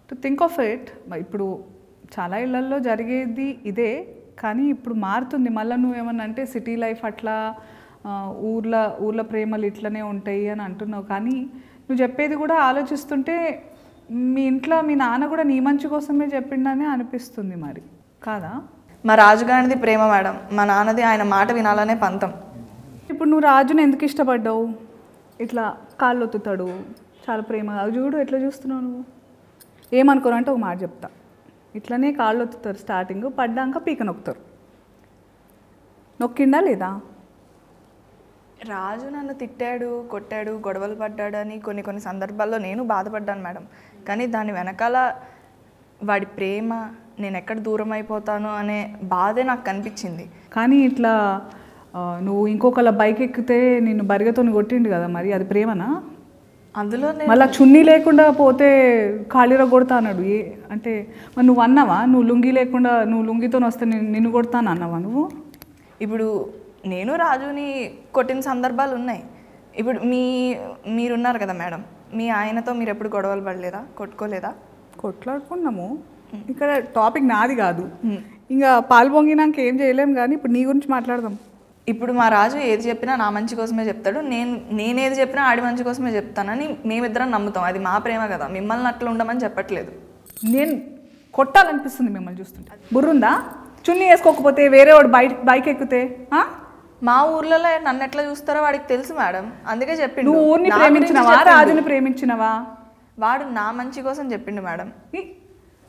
To think of it. ఇప్పుడు చాలా ఇళ్లల్లో జరిగేది ఇదే, కానీ ఇప్పుడు మారుతుంది. మళ్ళీ నువ్వేమన్నా అంటే సిటీ లైఫ్ అట్లా ఊర్ల ప్రేమలు ఇట్లనే ఉంటాయి అని అంటున్నావు. కానీ నువ్వు చెప్పేది కూడా ఆలోచిస్తుంటే మీ ఇంట్లో మీ నాన్న కూడా నీ మంచి కోసమే చెప్పిండని అనిపిస్తుంది. మరి కాదా? మా రాజుగారిది ప్రేమ మేడం, మా నాన్నది ఆయన మాట వినాలనే పంతం. ఇప్పుడు నువ్వు రాజుని ఎందుకు ఇష్టపడ్డావు? ఇట్లా కాళ్ళు ఒత్తుతాడు, చాలా ప్రేమగా. చూడు ఎట్లా చూస్తున్నావు నువ్వు. ఏమనుకోరు అంటే ఒక మాట చెప్తా, ఇట్లనే కాళ్ళు ఒత్తుతారు స్టార్టింగ్, పడ్డాక పీక నొక్కుతారు. నొక్కిండా లేదా? రాజు నన్ను తిట్టాడు, కొట్టాడు, గొడవలు పడ్డాడు అని కొన్ని సందర్భాల్లో నేను బాధపడ్డాను మేడం. కానీ దాని వెనకాల వాడి ప్రేమ, నేను ఎక్కడ దూరం అయిపోతాను అనే బాధే నాకు కనిపించింది. కానీ ఇట్లా నువ్వు ఇంకొకళ్ళ బైక్ ఎక్కితే నిన్ను బరిగతో కొట్టిండు కదా, మరి అది ప్రేమనా? అందులో మళ్ళీ చున్నీ లేకుండా పోతే ఖాళీరా కొడతా అన్నాడు. అంటే మరి నువ్వు అన్నావా, నువ్వు లుంగి లేకుండా నువ్వు లుంగితో వస్తే నిన్ను కొడతాను అన్నావా నువ్వు? ఇప్పుడు నేను రాజుని కొట్టిన సందర్భాలు ఉన్నాయి. ఇప్పుడు మీరున్నారు కదా మేడం, మీ ఆయనతో మీరు ఎప్పుడు గొడవలు పడలేదా, కొట్టుకోలేదా? కొట్లాడుకున్నాము. ఇక్కడ టాపిక్ నాది కాదు, ఇంకా పాలు పొంగినాక ఏం చేయలేము. కానీ ఇప్పుడు నీ గురించి మాట్లాడదాం. ఇప్పుడు మా రాజు ఏది చెప్పినా నా మంచి కోసమే చెప్తాడు, నేనేది చెప్పినా ఆడి మంచి కోసమే చెప్తానని మేమిద్దరం నమ్ముతాం. అది మా ప్రేమ కదా, మిమ్మల్ని అట్లా ఉండమని చెప్పట్లేదు. నేను కొట్టాలనిపిస్తుంది మిమ్మల్ని చూస్తుంటే. బుర్రుందా? చున్నీ వేసుకోకపోతే వేరే వాడు బైక్ ఎక్కితే? మా ఊర్లలో నన్ను ఎట్లా చూస్తారో వాడికి తెలుసు మేడం, అందుకే చెప్పిండు. నువ్వు ఊరిని ప్రేమించినవా, రాజుని ప్రేమించినవా? వాడు నా మంచి కోసం చెప్పిండు మేడం.